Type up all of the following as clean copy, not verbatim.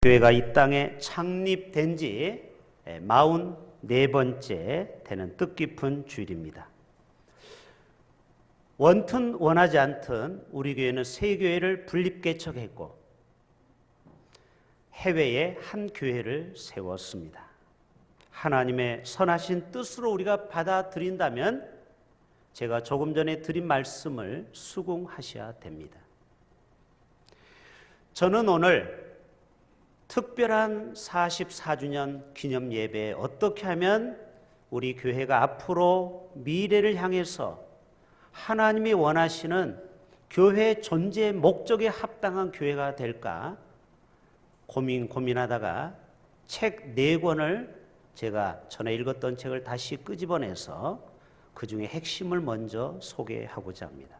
교회가 이 땅에 창립된 지 44번째 되는 뜻깊은 주일입니다. 원튼 원하지 않든 우리 교회는 세 교회를 분립개척했고 해외에 한 교회를 세웠습니다. 하나님의 선하신 뜻으로 우리가 받아들인다면 제가 조금 전에 드린 말씀을 수긍하셔야 됩니다. 저는 오늘 특별한 44주년 기념 예배에 어떻게 하면 우리 교회가 앞으로 미래를 향해서 하나님이 원하시는 교회 존재 목적에 합당한 교회가 될까 고민하다가 책 4권을 제가 전에 읽었던 책을 다시 끄집어내서 그 중에 핵심을 먼저 소개하고자 합니다.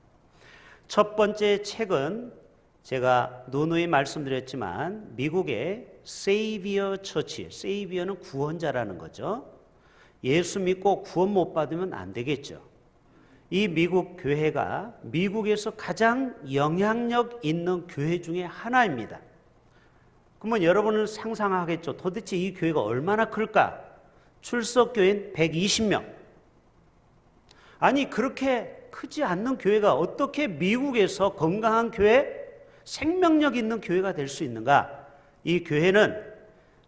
첫 번째 책은 제가 누누이 말씀드렸지만 미국의 세이비어 처치, 세이비어는 구원자라는 거죠. 예수 믿고 구원 못 받으면 안 되겠죠. 이 미국 교회가 미국에서 가장 영향력 있는 교회 중에 하나입니다. 그러면 여러분은 상상하겠죠. 도대체 이 교회가 얼마나 클까? 출석교인 120명. 아니 그렇게 크지 않는 교회가 어떻게 미국에서 건강한 교회, 생명력 있는 교회가 될 수 있는가? 이 교회는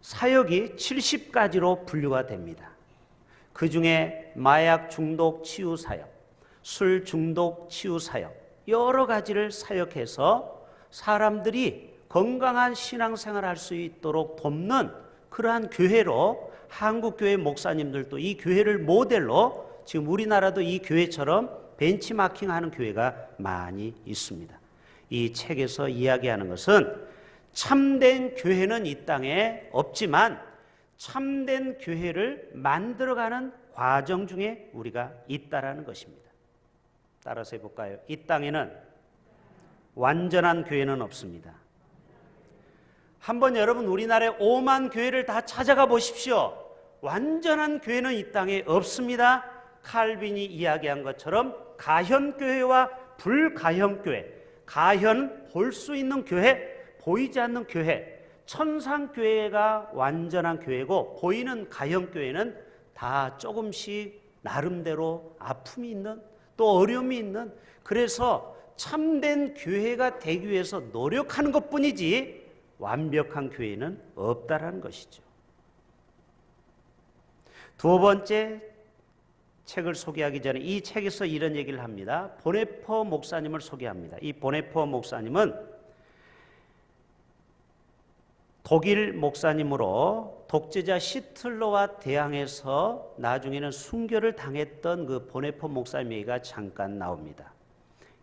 사역이 70가지로 분류가 됩니다. 그 중에 마약 중독 치유 사역, 술 중독 치유 사역, 여러 가지를 사역해서 사람들이 건강한 신앙생활을 할 수 있도록 돕는 그러한 교회로 한국교회 목사님들도 이 교회를 모델로 지금 우리나라도 이 교회처럼 벤치마킹하는 교회가 많이 있습니다. 이 책에서 이야기하는 것은 참된 교회는 이 땅에 없지만 참된 교회를 만들어가는 과정 중에 우리가 있다라는 것입니다. 따라서 해볼까요? 이 땅에는 완전한 교회는 없습니다. 한번 여러분 우리나라의 5만 교회를 다 찾아가 보십시오. 완전한 교회는 이 땅에 없습니다. 칼빈이 이야기한 것처럼 가현교회와 불가현교회, 가현 볼 수 있는 교회, 보이지 않는 교회, 천상교회가 완전한 교회고 보이는 가현교회는 다 조금씩 나름대로 아픔이 있는 또 어려움이 있는, 그래서 참된 교회가 되기 위해서 노력하는 것뿐이지 완벽한 교회는 없다라는 것이죠. 두 번째 책을 소개하기 전에 이 책에서 이런 얘기를 합니다. 보네퍼 목사님을 소개합니다. 이 보네퍼 목사님은 독일 목사님으로 독재자 시틀러와 대항해서 나중에는 순교를 당했던 그 보네퍼 목사님 얘기가 잠깐 나옵니다.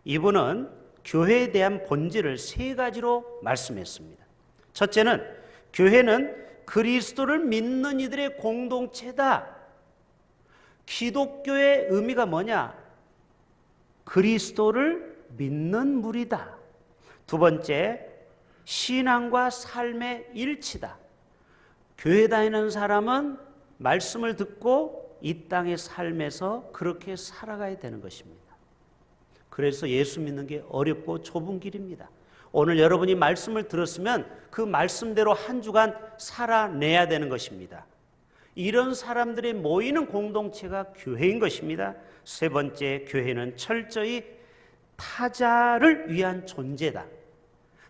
이분은 교회에 대한 본질을 3가지로 말씀했습니다. 첫째는 교회는 그리스도를 믿는 이들의 공동체다. 기독교의 의미가 뭐냐? 그리스도를 믿는 무리다. 두 번째, 신앙과 삶의 일치다. 교회 다니는 사람은 말씀을 듣고 이 땅의 삶에서 그렇게 살아가야 되는 것입니다. 그래서 예수 믿는 게 어렵고 좁은 길입니다. 오늘 여러분이 말씀을 들었으면 그 말씀대로 한 주간 살아내야 되는 것입니다. 이런 사람들이 모이는 공동체가 교회인 것입니다. 세 번째, 교회는 철저히 타자를 위한 존재다.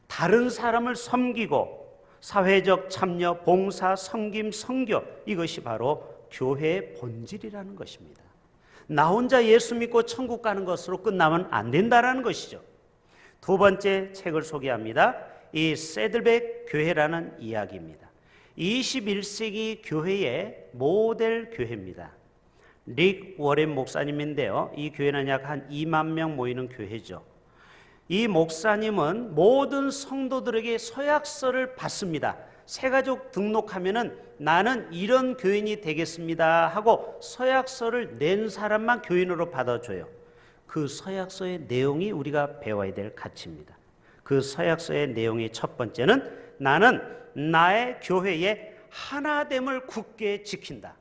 다른 사람을 섬기고 사회적 참여, 봉사, 섬김, 선교, 이것이 바로 교회의 본질이라는 것입니다. 나 혼자 예수 믿고 천국 가는 것으로 끝나면 안 된다는 것이죠. 두 번째 책을 소개합니다. 이 세들백 교회라는 이야기입니다. 21세기 교회의 모델 교회입니다. 릭 워렌 목사님인데요. 이 교회는 약 한 2만 명 모이는 교회죠. 이 목사님은 모든 성도들에게 서약서를 받습니다. 새가족 등록하면은 나는 이런 교인이 되겠습니다 하고 서약서를 낸 사람만 교인으로 받아줘요. 그 서약서의 내용이 우리가 배워야 될 가치입니다. 그 서약서의 내용의 첫 번째는 나는 나의 교회의 하나됨을 굳게 지킨다.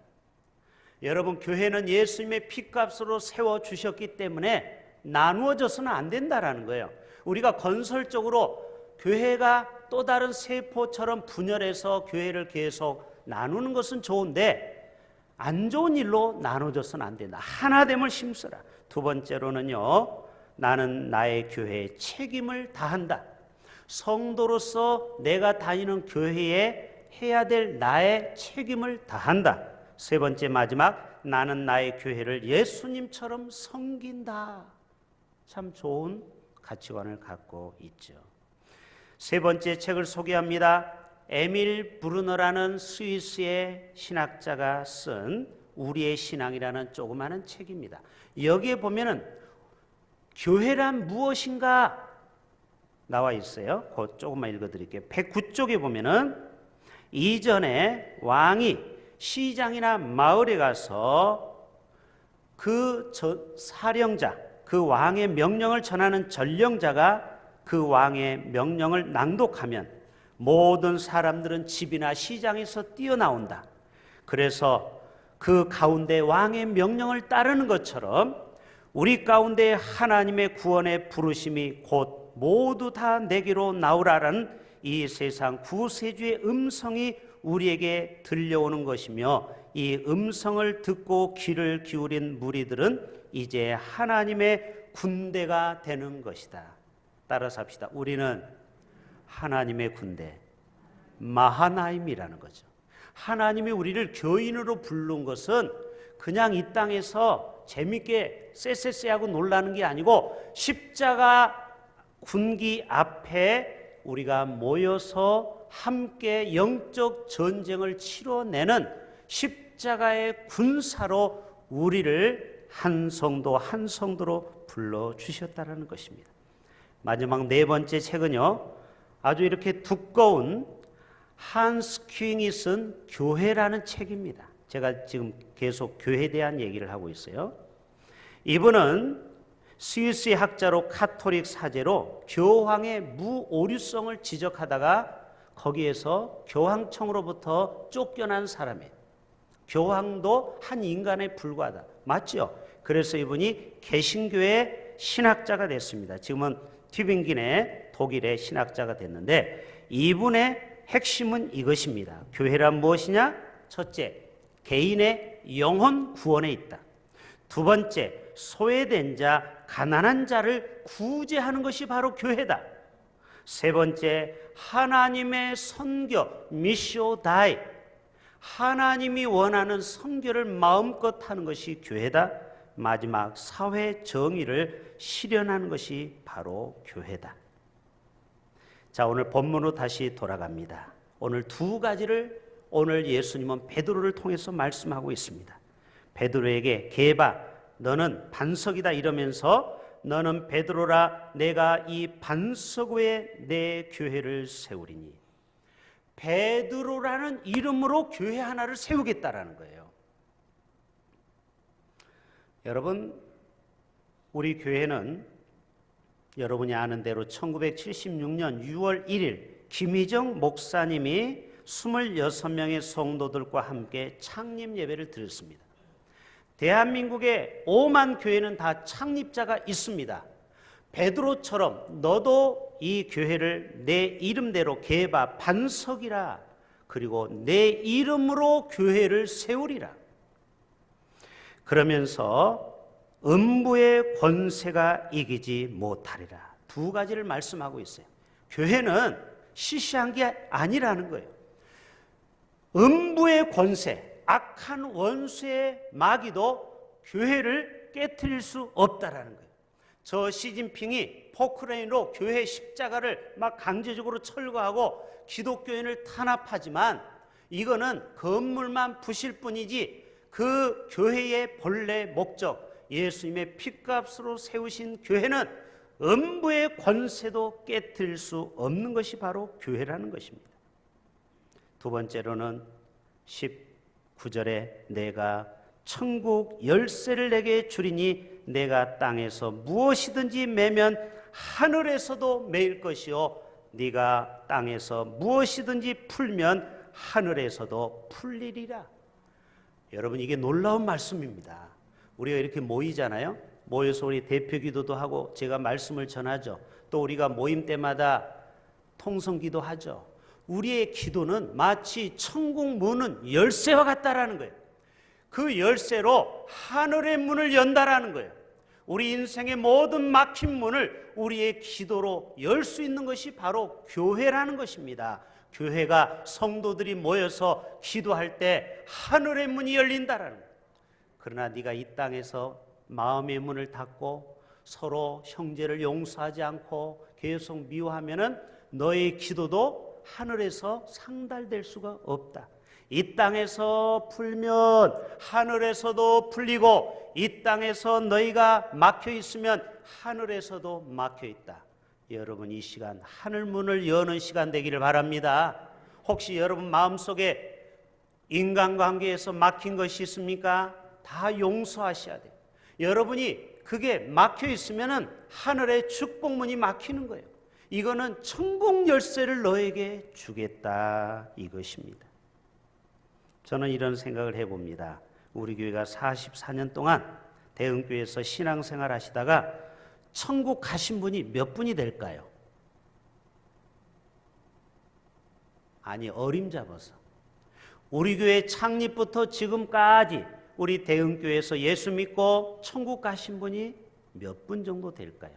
여러분, 교회는 예수님의 피값으로 세워주셨기 때문에 나누어져서는 안 된다라는 거예요. 우리가 건설적으로 교회가 또 다른 세포처럼 분열해서 교회를 계속 나누는 것은 좋은데 안 좋은 일로 나눠져서는 안 된다. 하나됨을 힘써라. 두 번째로는요, 나는 나의 교회에 책임을 다한다. 성도로서 내가 다니는 교회에 해야 될 나의 책임을 다한다. 세 번째 마지막, 나는 나의 교회를 예수님처럼 섬긴다. 참 좋은 가치관을 갖고 있죠. 세 번째 책을 소개합니다. 에밀 브루너라는 스위스의 신학자가 쓴 우리의 신앙이라는 조그마한 책입니다. 여기에 보면은 교회란 무엇인가 나와 있어요. 그 조금만 읽어드릴게요. 109쪽에 보면은 이전에 왕이 시장이나 마을에 가서 그 사령자, 그 왕의 명령을 전하는 전령자가 그 왕의 명령을 낭독하면 모든 사람들은 집이나 시장에서 뛰어나온다. 그래서 그 가운데 왕의 명령을 따르는 것처럼 우리 가운데 하나님의 구원의 부르심이 곧 모두 다 내게로 나오라라는 이 세상 구세주의 음성이 우리에게 들려오는 것이며, 이 음성을 듣고 귀를 기울인 무리들은 이제 하나님의 군대가 되는 것이다. 따라서 합시다. 우리는 하나님의 군대, 마하나임이라는 거죠. 하나님이 우리를 교인으로 부른 것은 그냥 이 땅에서 재밌게 쎄쎄쎄하고 놀라는 게 아니고, 십자가 군기 앞에 우리가 모여서 함께 영적 전쟁을 치러내는 십자가의 군사로 우리를 한 성도 한 성도로 불러주셨다는 것입니다. 마지막 네 번째 책은요, 아주 이렇게 두꺼운 한스 큐잉이 쓴 교회라는 책입니다. 제가 지금 계속 교회에 대한 얘기를 하고 있어요. 이분은 스위스의 학자로 카톨릭 사제로 교황의 무오류성을 지적하다가 거기에서 교황청으로부터 쫓겨난 사람이에요. 교황도 한 인간에 불과하다. 맞죠? 그래서 이분이 개신교의 신학자가 됐습니다. 지금은 튜빙긴의 독일의 신학자가 됐는데, 이분의 핵심은 이것입니다. 교회란 무엇이냐? 첫째, 개인의 영혼 구원에 있다. 두 번째, 소외된 자, 가난한 자를 구제하는 것이 바로 교회다. 세 번째, 하나님의 선교, 미시오 다이, 하나님이 원하는 선교를 마음껏 하는 것이 교회다. 마지막, 사회 정의를 실현하는 것이 바로 교회다. 자, 오늘 본문으로 다시 돌아갑니다. 오늘 두 가지를 오늘 예수님은 베드로를 통해서 말씀하고 있습니다. 베드로에게 게바, 너는 반석이다 이러면서 너는 베드로라, 내가 이 반석 위에 내 교회를 세우리니. 베드로라는 이름으로 교회 하나를 세우겠다라는 거예요. 여러분, 우리 교회는 여러분이 아는 대로 1976년 6월 1일 김희정 목사님이 26명의 성도들과 함께 창립 예배를 드렸습니다. 대한민국의 5만 교회는 다 창립자가 있습니다. 베드로처럼 너도 이 교회를 내 이름대로 게바 반석이라, 그리고 내 이름으로 교회를 세우리라. 그러면서 음부의 권세가 이기지 못하리라. 두 가지를 말씀하고 있어요. 교회는 시시한 게 아니라는 거예요. 음부의 권세, 악한 원수의 마귀도 교회를 깨트릴 수 없다라는 거예요. 저 시진핑이 포크레인으로 교회 십자가를 막 강제적으로 철거하고 기독교인을 탄압하지만 이거는 건물만 부실 뿐이지 그 교회의 본래 목적, 예수님의 핏값으로 세우신 교회는 음부의 권세도 깨트릴 수 없는 것이 바로 교회라는 것입니다. 두 번째로는 19절에 내가 천국 열쇠를 내게 주리니 내가 땅에서 무엇이든지 매면 하늘에서도 매일 것이요 네가 땅에서 무엇이든지 풀면 하늘에서도 풀리리라. 여러분, 이게 놀라운 말씀입니다. 우리가 이렇게 모이잖아요. 모여서 우리 대표 기도도 하고 제가 말씀을 전하죠. 또 우리가 모임 때마다 통성기도 하죠. 우리의 기도는 마치 천국 문은 열쇠와 같다라는 거예요. 그 열쇠로 하늘의 문을 연다라는 거예요. 우리 인생의 모든 막힌 문을 우리의 기도로 열 수 있는 것이 바로 교회라는 것입니다. 교회가 성도들이 모여서 기도할 때 하늘의 문이 열린다라는 거예요. 그러나 네가 이 땅에서 마음의 문을 닫고 서로 형제를 용서하지 않고 계속 미워하면은 너의 기도도 하늘에서 상달될 수가 없다. 이 땅에서 풀면 하늘에서도 풀리고, 이 땅에서 너희가 막혀 있으면 하늘에서도 막혀 있다. 여러분, 이 시간 하늘 문을 여는 시간 되기를 바랍니다. 혹시 여러분 마음속에 인간관계에서 막힌 것이 있습니까? 다 용서하셔야 돼요. 여러분이 그게 막혀 있으면은 하늘의 축복문이 막히는 거예요. 이거는 천국 열쇠를 너에게 주겠다, 이것입니다. 저는 이런 생각을 해봅니다. 우리 교회가 44년 동안 대흥교회에서 신앙생활 하시다가 천국 가신 분이 몇 분이 될까요? 아니, 어림잡아서 우리 교회 창립부터 지금까지 우리 대흥교회에서 예수 믿고 천국 가신 분이 몇 분 정도 될까요?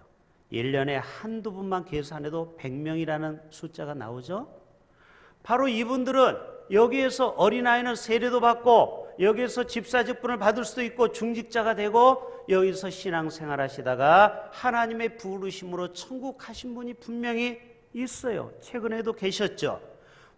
1년에 한두 분만 계산해도 100명이라는 숫자가 나오죠? 바로 이분들은 여기에서 어린아이는 세례도 받고, 여기에서 집사직분을 받을 수도 있고 중직자가 되고, 여기서 신앙생활 하시다가 하나님의 부르심으로 천국 가신 분이 분명히 있어요. 최근에도 계셨죠.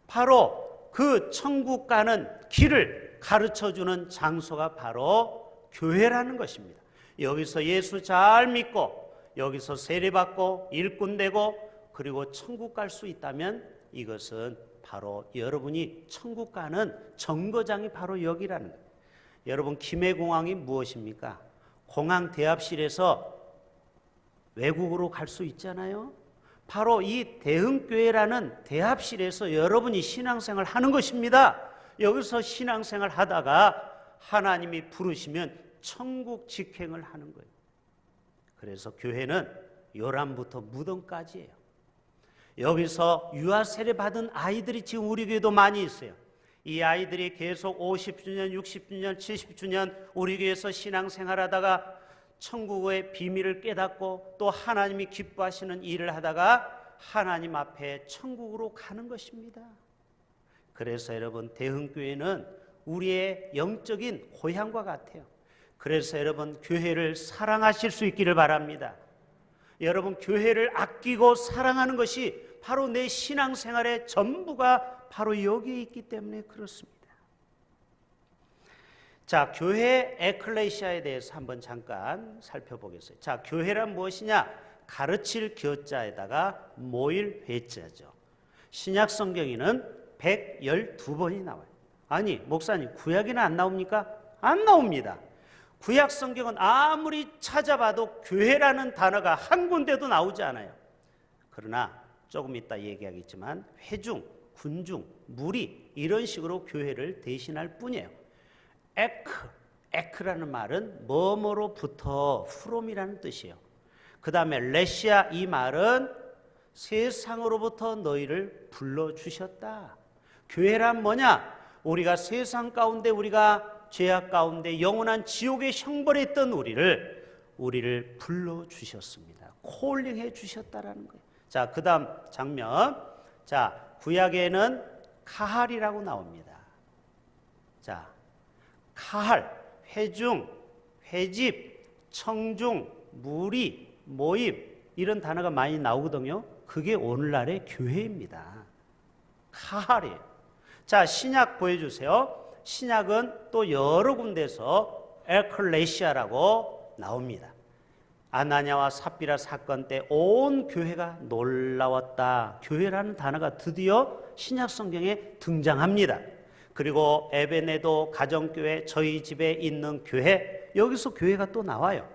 바로 그 천국 가는 길을 가르쳐주는 장소가 바로 교회라는 것입니다. 여기서 예수 잘 믿고, 여기서 세례받고 일꾼 되고, 그리고 천국 갈 수 있다면 이것은 바로 여러분이 천국 가는 정거장이 바로 여기라는 거예요. 여러분, 김해공항이 무엇입니까? 공항 대합실에서 외국으로 갈 수 있잖아요. 바로 이 대흥교회라는 대합실에서 여러분이 신앙생활 하는 것입니다. 여기서 신앙생활 하다가 하나님이 부르시면 천국 직행을 하는 거예요. 그래서 교회는 요람부터 무덤까지예요. 여기서 유아 세례 받은 아이들이 지금 우리 교회도 많이 있어요. 이 아이들이 계속 50주년, 60주년, 70주년 우리 교회에서 신앙생활하다가 천국의 비밀을 깨닫고 또 하나님이 기뻐하시는 일을 하다가 하나님 앞에 천국으로 가는 것입니다. 그래서 여러분, 대흥교회는 우리의 영적인 고향과 같아요. 그래서 여러분, 교회를 사랑하실 수 있기를 바랍니다. 여러분, 교회를 아끼고 사랑하는 것이 바로 내 신앙생활의 전부가 바로 여기에 있기 때문에 그렇습니다. 자, 교회 에클레시아에 대해서 한번 잠깐 살펴보겠어요. 자, 교회란 무엇이냐? 가르칠 교자에다가 모일 회자죠. 신약 성경에는 112번이 나와요. 아니, 목사님, 구약에는 안 나옵니까? 안 나옵니다. 구약 성경은 아무리 찾아봐도 교회라는 단어가 한 군데도 나오지 않아요. 그러나 조금 이따 얘기하겠지만 회중, 군중, 무리 이런 식으로 교회를 대신할 뿐이에요. 에크라는 말은 뭐뭐로부터 from이라는 뜻이에요. 그 다음에 레시아, 이 말은 세상으로부터 너희를 불러주셨다. 교회란 뭐냐? 우리가 세상 가운데, 우리가 죄악 가운데 영원한 지옥의 형벌에 있던 우리를 불러주셨습니다. 콜링해 주셨다라는 거예요. 자, 그 다음 장면. 자, 구약에는 카할이라고 나옵니다. 자, 카할, 회중, 회집, 청중, 무리, 모임 이런 단어가 많이 나오거든요. 그게 오늘날의 교회입니다. 카할이에요. 자, 신약 보여주세요. 신약은 또 여러 군데서 에클레시아라고 나옵니다. 아나니아와 삽비라 사건 때 온 교회가 놀라웠다. 교회라는 단어가 드디어 신약 성경에 등장합니다. 그리고 에베네도 가정교회, 저희 집에 있는 교회, 여기서 교회가 또 나와요.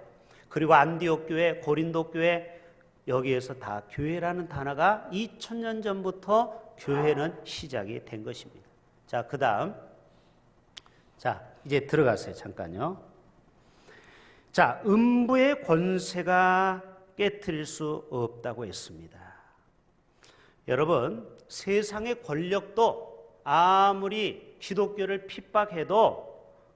그리고 안디옥 교회, 고린도 교회, 여기에서 다 교회라는 단어가 2000년 전부터 교회는 시작이 된 것입니다. 자, 그 다음. 자, 이제 들어가세요. 잠깐요. 자, 음부의 권세가 깨트릴 수 없다고 했습니다. 여러분, 세상의 권력도 아무리 기독교를 핍박해도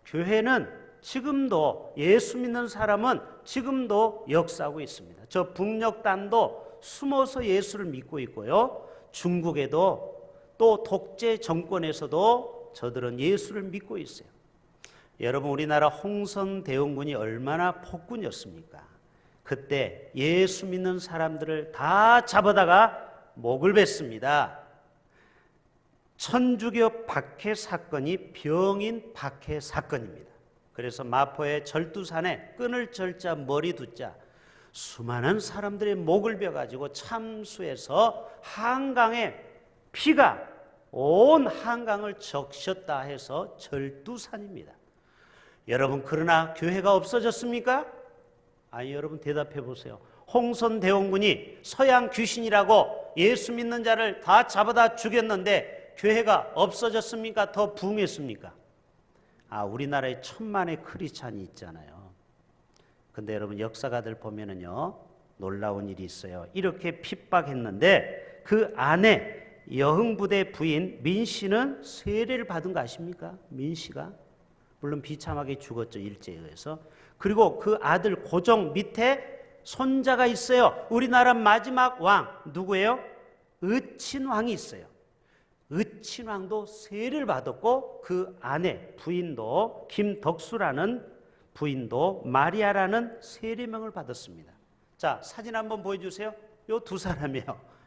교회는 지금도, 예수 믿는 사람은 지금도 역사하고 있습니다. 저 북녘단도 숨어서 예수를 믿고 있고요. 중국에도 또 독재 정권에서도 저들은 예수를 믿고 있어요. 여러분, 우리나라 홍성대원군이 얼마나 폭군이었습니까? 그때 예수 믿는 사람들을 다 잡아다가 목을 뱄습니다. 천주교 박해 사건이 병인 박해 사건입니다. 그래서 마포의 절두산에 끈을 절자 머리 두자 수많은 사람들의 목을 베어가지고 참수해서 한강에 피가 온 한강을 적셨다 해서 절두산입니다. 여러분, 그러나 교회가 없어졌습니까? 아니, 여러분 대답해 보세요. 홍선대원군이 서양 귀신이라고 예수 믿는 자를 다 잡아다 죽였는데 교회가 없어졌습니까? 더 부흥했습니까? 우리나라에 천만의 크리스찬이 있잖아요. 근데 여러분, 역사가들 보면은요, 놀라운 일이 있어요. 이렇게 핍박했는데 그 안에 여흥부대 부인 민 씨는 세례를 받은 거 아십니까? 민 씨가 물론 비참하게 죽었죠, 일제에 의해서. 그리고 그 아들 고종 밑에 손자가 있어요. 우리나라 마지막 왕 누구예요? 의친왕이 있어요. 의친왕도 세례를 받았고 그 아내 부인도, 김덕수라는 부인도 마리아라는 세례명을 받았습니다. 자, 사진 한번 보여주세요. 요 두 사람이요.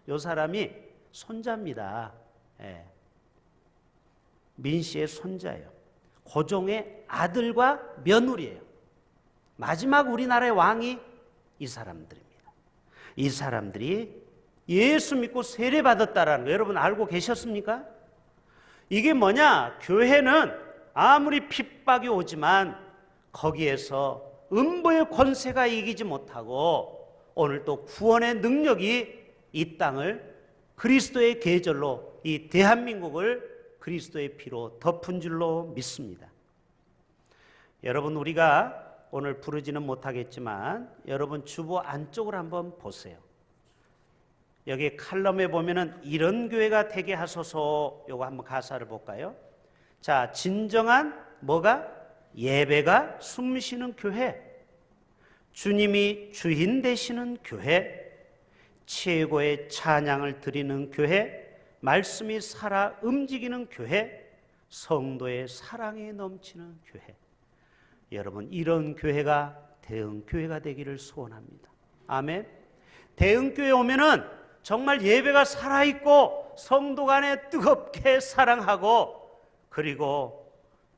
요 사람이 손자입니다. 예. 민 씨의 손자예요. 고종의 아들과 며느리예요. 마지막 우리나라의 왕이 이 사람들입니다. 이 사람들이 예수 믿고 세례 받았다라는 거 여러분 알고 계셨습니까? 이게 뭐냐? 교회는 아무리 핍박이 오지만 거기에서 음부의 권세가 이기지 못하고 오늘 또 구원의 능력이 이 땅을 그리스도의 계절로, 이 대한민국을 그리스도의 피로 덮은 줄로 믿습니다. 여러분, 우리가 오늘 부르지는 못하겠지만 여러분 주보 안쪽을 한번 보세요. 여기 칼럼에 보면은 이런 교회가 되게 하소서, 요거 한번 가사를 볼까요? 자, 진정한 뭐가? 예배가 숨쉬는 교회, 주님이 주인 되시는 교회, 최고의 찬양을 드리는 교회, 말씀이 살아 움직이는 교회, 성도의 사랑이 넘치는 교회. 여러분, 이런 교회가 대흥교회가 되기를 소원합니다. 아멘. 대흥교회 오면은 정말 예배가 살아있고 성도 간에 뜨겁게 사랑하고 그리고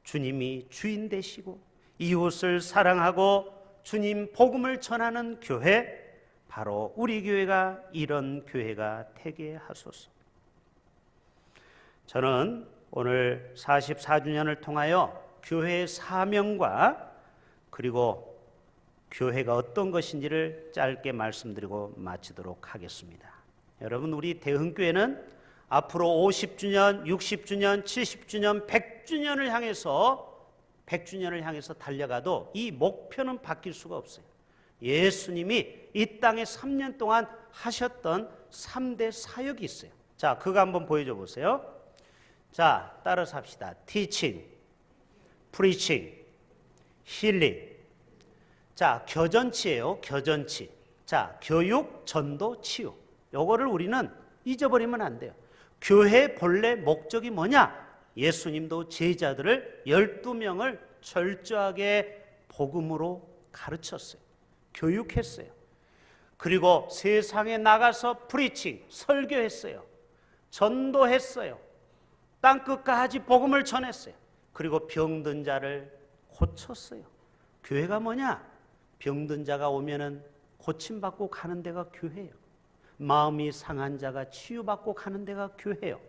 주님이 주인 되시고 이웃을 사랑하고 주님 복음을 전하는 교회, 바로 우리 교회가 이런 교회가 되게 하소서. 저는 오늘 44주년을 통하여 교회의 사명과 그리고 교회가 어떤 것인지를 짧게 말씀드리고 마치도록 하겠습니다. 여러분, 우리 대흥교회는 앞으로 50주년, 60주년, 70주년, 100주년을 향해서 달려가도 이 목표는 바뀔 수가 없어요. 예수님이 이 땅에 3년 동안 하셨던 3대 사역이 있어요. 자, 그거 한번 보여줘 보세요. 자, 따라서 합시다. Teaching, Preaching, Healing. 자, 겨전치예요. 겨전치. 자, 교육, 전도, 치유. 요거를 우리는 잊어버리면 안 돼요. 교회 본래 목적이 뭐냐? 예수님도 제자들을 12명을 철저하게 복음으로 가르쳤어요. 교육했어요. 그리고 세상에 나가서 프리칭, 설교했어요. 전도했어요. 땅끝까지 복음을 전했어요. 그리고 병든 자를 고쳤어요. 교회가 뭐냐? 병든 자가 오면은 고침받고 가는 데가 교회예요. 마음이 상한 자가 치유받고 가는 데가 교회예요.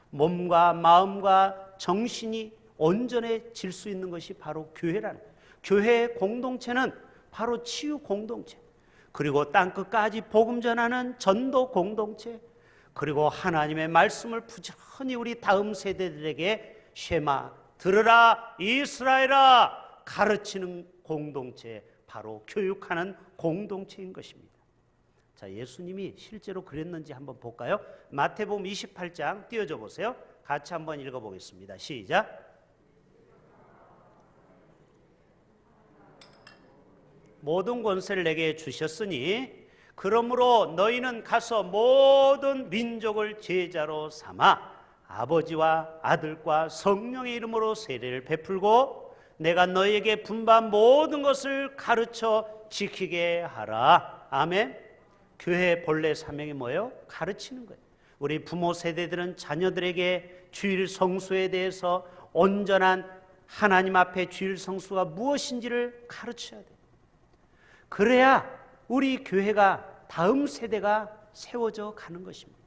몸과 마음과 정신이 온전해질 수 있는 것이 바로 교회라는 거예요. 교회의 공동체는 바로 치유 공동체, 그리고 땅끝까지 복음 전하는 전도 공동체, 그리고 하나님의 말씀을 부지런히 우리 다음 세대들에게 쉐마, 들으라 이스라엘아 가르치는 공동체, 바로 교육하는 공동체인 것입니다. 자, 예수님이 실제로 그랬는지 한번 볼까요? 마태복음 28장 띄워줘 보세요. 같이 한번 읽어보겠습니다. 시작. 모든 권세를 내게 주셨으니 그러므로 너희는 가서 모든 민족을 제자로 삼아 아버지와 아들과 성령의 이름으로 세례를 베풀고 내가 너희에게 분부한 모든 것을 가르쳐 지키게 하라. 아멘. 교회의 본래 사명이 뭐예요? 가르치는 거예요. 우리 부모 세대들은 자녀들에게 주일 성수에 대해서 온전한 하나님 앞에 주일 성수가 무엇인지를 가르쳐야 돼요. 그래야 우리 교회가 다음 세대가 세워져 가는 것입니다.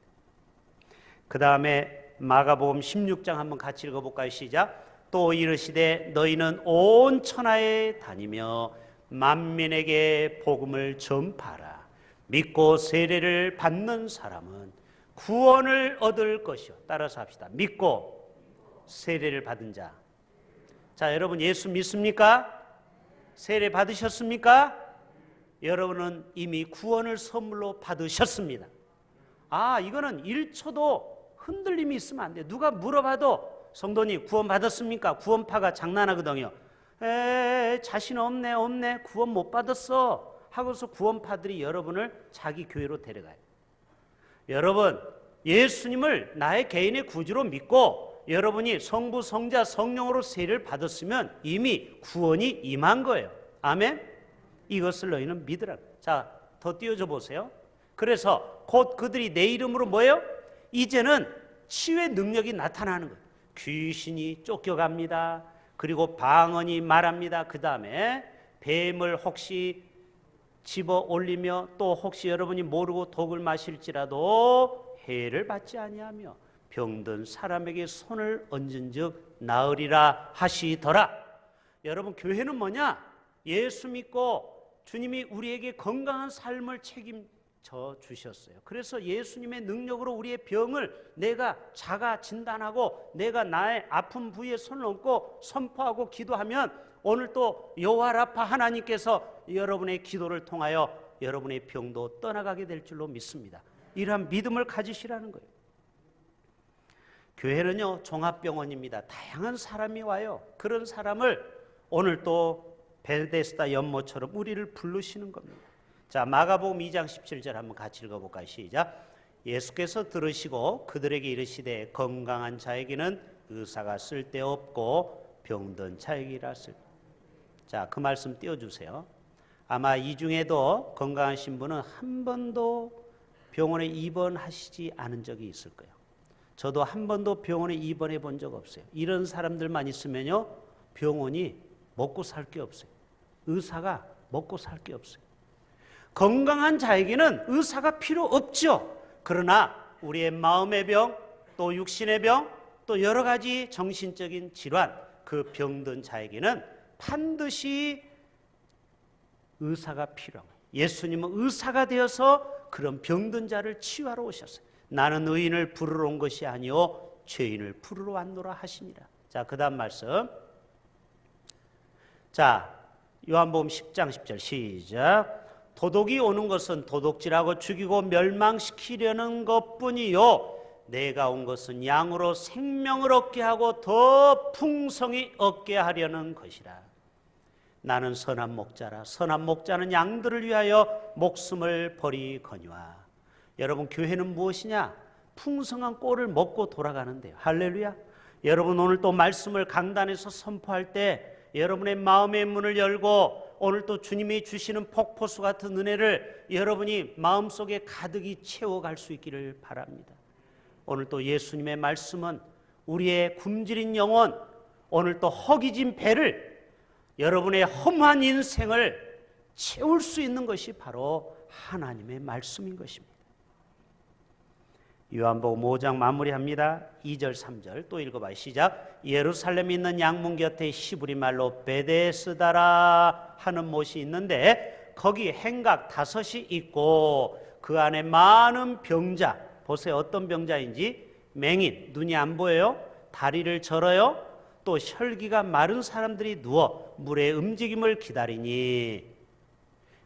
그 다음에 마가복음 16장 한번 같이 읽어볼까요? 시작. 또 이르시되 너희는 온 천하에 다니며 만민에게 복음을 전파하라. 믿고 세례를 받는 사람은 구원을 얻을 것이요. 따라서 합시다. 믿고 세례를 받은 자. 자, 여러분 예수 믿습니까? 세례 받으셨습니까? 여러분은 이미 구원을 선물로 받으셨습니다. 아, 이거는 1초도 흔들림이 있으면 안 돼요. 누가 물어봐도 성도님 구원 받았습니까? 구원파가 장난하거든요. 자신 없네 구원 못 받았어 하고서 구원파들이 여러분을 자기 교회로 데려가요. 여러분 예수님을 나의 개인의 구주로 믿고 여러분이 성부 성자 성령으로 세례를 받았으면 이미 구원이 임한 거예요. 아멘. 이것을 너희는 믿으라. 자, 더 띄워줘 보세요. 그래서 곧 그들이 내 이름으로 뭐예요? 이제는 치유의 능력이 나타나는 거예요. 귀신이 쫓겨갑니다. 그리고 방언이 말합니다. 그 다음에 뱀을 혹시 집어 올리며 또 혹시 여러분이 모르고 독을 마실지라도 해를 받지 아니하며 병든 사람에게 손을 얹은즉 나으리라 하시더라. 여러분 교회는 뭐냐? 예수 믿고 주님이 우리에게 건강한 삶을 책임져 주셨어요. 그래서 예수님의 능력으로 우리의 병을 내가 자가 진단하고 내가 나의 아픈 부위에 손을 얹고 선포하고 기도하면 오늘 또 여호와 라파 하나님께서 여러분의 기도를 통하여 여러분의 병도 떠나가게 될 줄로 믿습니다. 이러한 믿음을 가지시라는 거예요. 교회는요 종합병원입니다. 다양한 사람이 와요. 그런 사람을 오늘 또 베데스다 연못처럼 우리를 부르시는 겁니다. 자, 마가복음 2장 17절 한번 같이 읽어볼까요? 시작. 예수께서 들으시고 그들에게 이르시되 건강한 자에게는 의사가 쓸데없고 병든 자에게라 쓸. 자, 그 말씀 띄워주세요. 아마 이 중에도 건강하신 분은 한 번도 병원에 입원하시지 않은 적이 있을 거예요. 저도 한 번도 병원에 입원해 본 적 없어요. 이런 사람들만 있으면요 병원이 먹고 살 게 없어요. 의사가 먹고 살 게 없어요. 건강한 자에게는 의사가 필요 없죠. 그러나 우리의 마음의 병, 또 육신의 병, 또 여러 가지 정신적인 질환, 그 병든 자에게는 반드시 의사가 필요한 거예요. 예수님은 의사가 되어서 그런 병든 자를 치유하러 오셨어요. 나는 의인을 부르러 온 것이 아니요 죄인을 부르러 왔노라 하시니라. 자, 그 다음 말씀. 자, 요한복음 10장 10절 시작. 도둑이 오는 것은 도둑질하고 죽이고 멸망시키려는 것뿐이요 내가 온 것은 양으로 생명을 얻게 하고 더 풍성히 얻게 하려는 것이라. 나는 선한 목자라. 선한 목자는 양들을 위하여 목숨을 버리거니와. 여러분 교회는 무엇이냐? 풍성한 꼴을 먹고 돌아가는데요. 할렐루야. 여러분 오늘 또 말씀을 강단에서 선포할 때 여러분의 마음의 문을 열고 오늘 또 주님이 주시는 폭포수 같은 은혜를 여러분이 마음속에 가득히 채워갈 수 있기를 바랍니다. 오늘 또 예수님의 말씀은 우리의 굶주린 영혼, 오늘 또 허기진 배를 여러분의 험한 인생을 채울 수 있는 것이 바로 하나님의 말씀인 것입니다. 요한복음 5장 마무리합니다. 2절 3절 또 읽어봐요. 시작. 예루살렘에 있는 양문 곁에 히브리 말로 베데스다라 하는 못이 있는데 거기 행각 5이 있고 그 안에 많은 병자. 보세요. 어떤 병자인지. 맹인, 눈이 안 보여요. 다리를 절어요. 또 혈기가 마른 사람들이 누워 물의 움직임을 기다리니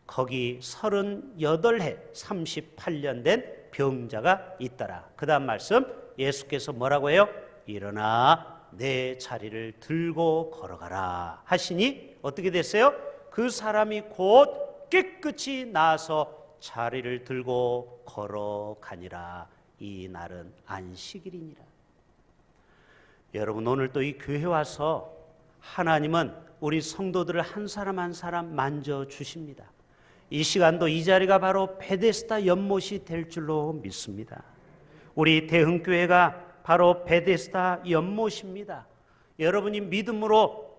거기 38해 38년 된 병자가 있더라. 그 다음 말씀 예수께서 뭐라고 해요? 일어나 내 자리를 들고 걸어가라 하시니 어떻게 됐어요? 그 사람이 곧 깨끗이 나아서 자리를 들고 걸어가니라. 이 날은 안식일이니라. 여러분, 오늘 또 이 교회 와서 하나님은 우리 성도들을 한 사람 한 사람 만져주십니다. 이 시간도 이 자리가 바로 베데스다 연못이 될 줄로 믿습니다. 우리 대흥교회가 바로 베데스다 연못입니다. 여러분이 믿음으로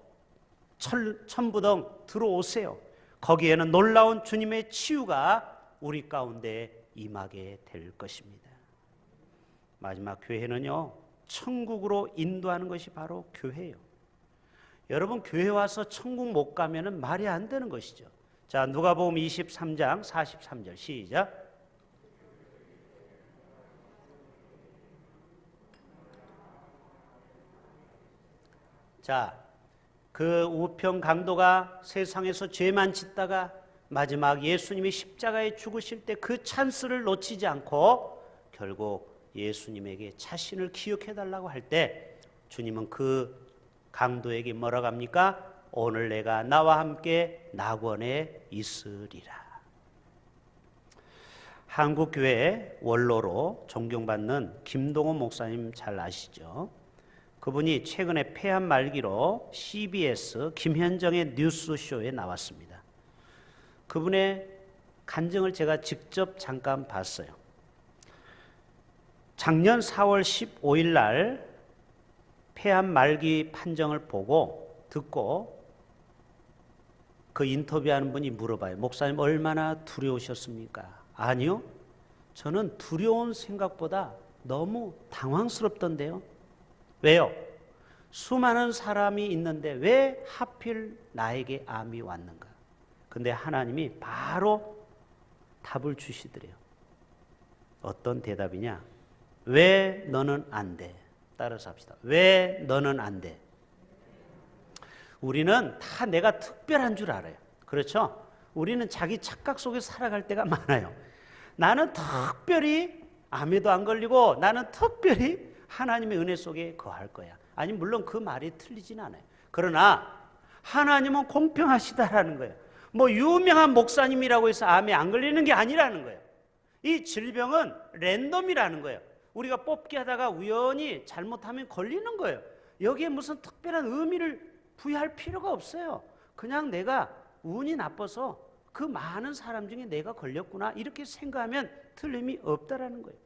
천부덩 들어오세요. 거기에는 놀라운 주님의 치유가 우리 가운데 임하게 될 것입니다. 마지막 교회는요, 천국으로 인도하는 것이 바로 교회예요. 여러분, 교회 와서 천국 못 가면은 말이 안 되는 것이죠. 자, 누가복음 23장 43절 시작. 자, 그 우편 강도가 세상에서 죄만 짓다가 마지막 예수님이 십자가에 죽으실 때 그 찬스를 놓치지 않고 결국 예수님에게 자신을 기억해달라고 할 때 주님은 그 강도에게 뭐라고 합니까? 오늘 내가 나와 함께 낙원에 있으리라. 한국교회 원로로 존경받는 김동원 목사님 잘 아시죠? 그분이 최근에 폐암 말기로 CBS 김현정의 뉴스쇼에 나왔습니다. 그분의 간증을 제가 직접 잠깐 봤어요. 작년 4월 15일 날 폐암 말기 판정을 보고 듣고 그 인터뷰하는 분이 물어봐요. 목사님 얼마나 두려우셨습니까? 아니요. 저는 두려운 생각보다 너무 당황스럽던데요. 왜요? 수많은 사람이 있는데 왜 하필 나에게 암이 왔는가? 근데 하나님이 바로 답을 주시더래요. 어떤 대답이냐? 왜 너는 안 돼? 따라서 합시다. 왜 너는 안 돼? 우리는 다 내가 특별한 줄 알아요. 그렇죠? 우리는 자기 착각 속에 살아갈 때가 많아요. 나는 특별히 암에도 안 걸리고 나는 특별히 하나님의 은혜 속에 거할 거야. 아니, 물론 그 말이 틀리진 않아요. 그러나 하나님은 공평하시다라는 거예요. 뭐 유명한 목사님이라고 해서 암에 안 걸리는 게 아니라는 거예요. 이 질병은 랜덤이라는 거예요. 우리가 뽑기 하다가 우연히 잘못하면 걸리는 거예요. 여기에 무슨 특별한 의미를 부여할 필요가 없어요. 그냥 내가 운이 나빠서 그 많은 사람 중에 내가 걸렸구나 이렇게 생각하면 틀림이 없다라는 거예요.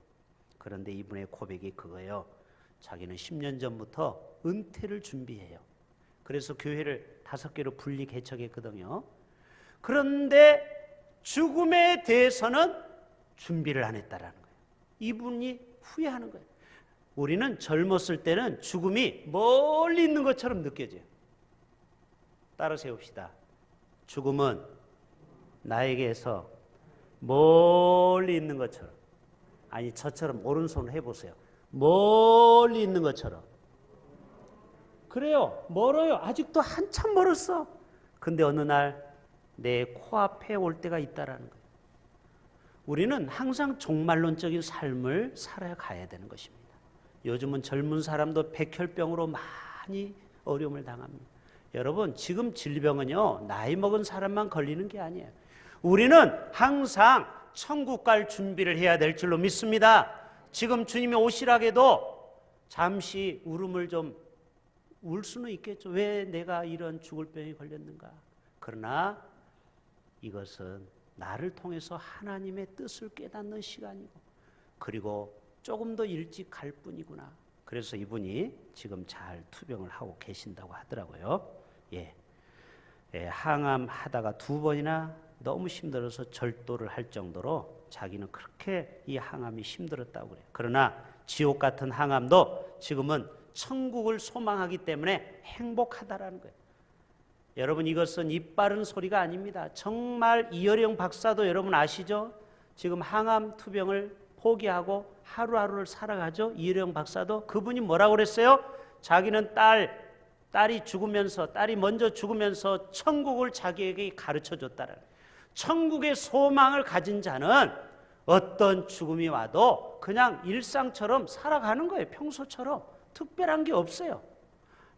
그런데 이분의 고백이 그거예요. 자기는 10년 전부터 은퇴를 준비해요. 그래서 교회를 5개로 분리 개척했거든요. 그런데 죽음에 대해서는 준비를 안 했다라는 거예요. 이분이 후회하는 거예요. 우리는 젊었을 때는 죽음이 멀리 있는 것처럼 느껴져요. 따라 세웁시다. 죽음은 나에게서 멀리 있는 것처럼, 아니 저처럼 오른손을 해보세요. 멀리 있는 것처럼. 그래요. 멀어요. 아직도 한참 멀었어. 근데 어느 날 내 코앞에 올 때가 있다라는 거예요. 우리는 항상 종말론적인 삶을 살아가야 되는 것입니다. 요즘은 젊은 사람도 백혈병으로 많이 어려움을 당합니다. 여러분, 지금 질병은요, 나이 먹은 사람만 걸리는 게 아니에요. 우리는 항상 천국 갈 준비를 해야 될 줄로 믿습니다. 지금 주님이 오시라게도 잠시 울음을 좀 울 수는 있겠죠. 왜 내가 이런 죽을 병에 걸렸는가? 그러나 이것은 나를 통해서 하나님의 뜻을 깨닫는 시간이고, 그리고 조금 더 일찍 갈 뿐이구나. 그래서 이분이 지금 잘 투병을 하고 계신다고 하더라고요. 항암 하다가 2번이나 너무 힘들어서 절도를 할 정도로 자기는 그렇게 이 항암이 힘들었다고 그래요. 그러나 지옥 같은 항암도 지금은 천국을 소망하기 때문에 행복하다라는 거예요. 여러분, 이것은 입 바른 소리가 아닙니다. 정말 이어령 박사도 여러분 아시죠? 지금 항암 투병을 포기하고 하루하루를 살아가죠. 이어령 박사도. 그분이 뭐라고 그랬어요? 자기는 딸이 먼저 죽으면서 천국을 자기에게 가르쳐 줬다라. 천국의 소망을 가진 자는 어떤 죽음이 와도 그냥 일상처럼 살아가는 거예요. 평소처럼 특별한 게 없어요.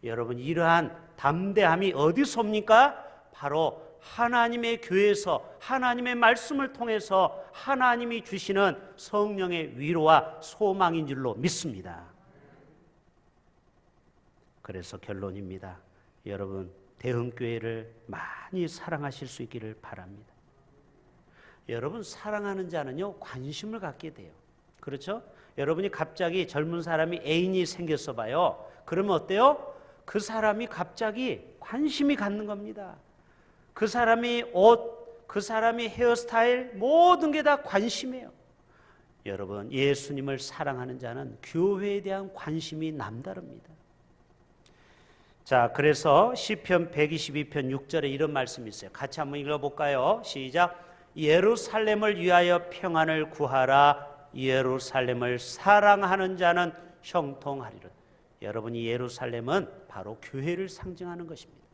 여러분, 이러한 담대함이 어디서 옵니까? 바로 하나님의 교회에서 하나님의 말씀을 통해서 하나님이 주시는 성령의 위로와 소망인 줄로 믿습니다. 그래서 결론입니다. 여러분, 대흥교회를 많이 사랑하실 수 있기를 바랍니다. 여러분, 사랑하는 자는요, 관심을 갖게 돼요. 그렇죠? 여러분이 갑자기 젊은 사람이 애인이 생겼어 봐요. 그러면 어때요? 그 사람이 갑자기 관심이 갖는 겁니다. 그 사람이 옷, 그 사람이 헤어스타일, 모든 게 다 관심이에요. 여러분, 예수님을 사랑하는 자는 교회에 대한 관심이 남다릅니다. 자, 그래서 시편 122편 6절에 이런 말씀이 있어요. 같이 한번 읽어볼까요? 시작. 예루살렘을 위하여 평안을 구하라. 예루살렘을 사랑하는 자는 형통하리라. 여러분, 이 예루살렘은 바로 교회를 상징하는 것입니다.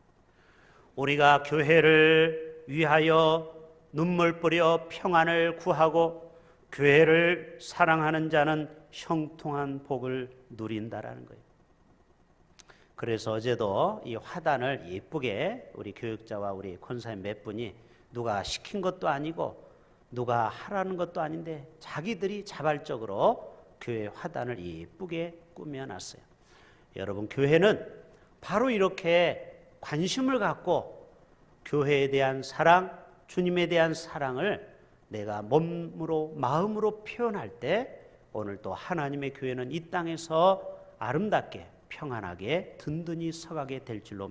우리가 교회를 위하여 눈물 뿌려 평안을 구하고 교회를 사랑하는 자는 형통한 복을 누린다라는 거예요. 그래서 어제도 이 화단을 예쁘게 우리 교육자와 우리 권사님 몇 분이 누가 시킨 것도 아니고 누가 하라는 것도 아닌데 자기들이 자발적으로 교회 화단을 예쁘게 꾸며놨어요. 여러분, 교회는 바로 이렇게 관심을 갖고 교회에 대한 사랑, 주님에 대한 사랑을 내가 몸으로 마음으로 표현할 때 오늘 또 하나님의 교회는 이 땅에서 아름답게 평안하게 든든히 서가게 될 줄로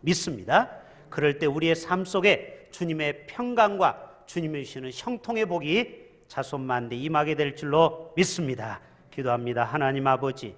믿습니다. 그럴 때 우리의 삶 속에 주님의 평강과 주님이 주시는 형통의 복이 자손만대 임하게 될 줄로 믿습니다. 기도합니다. 하나님 아버지,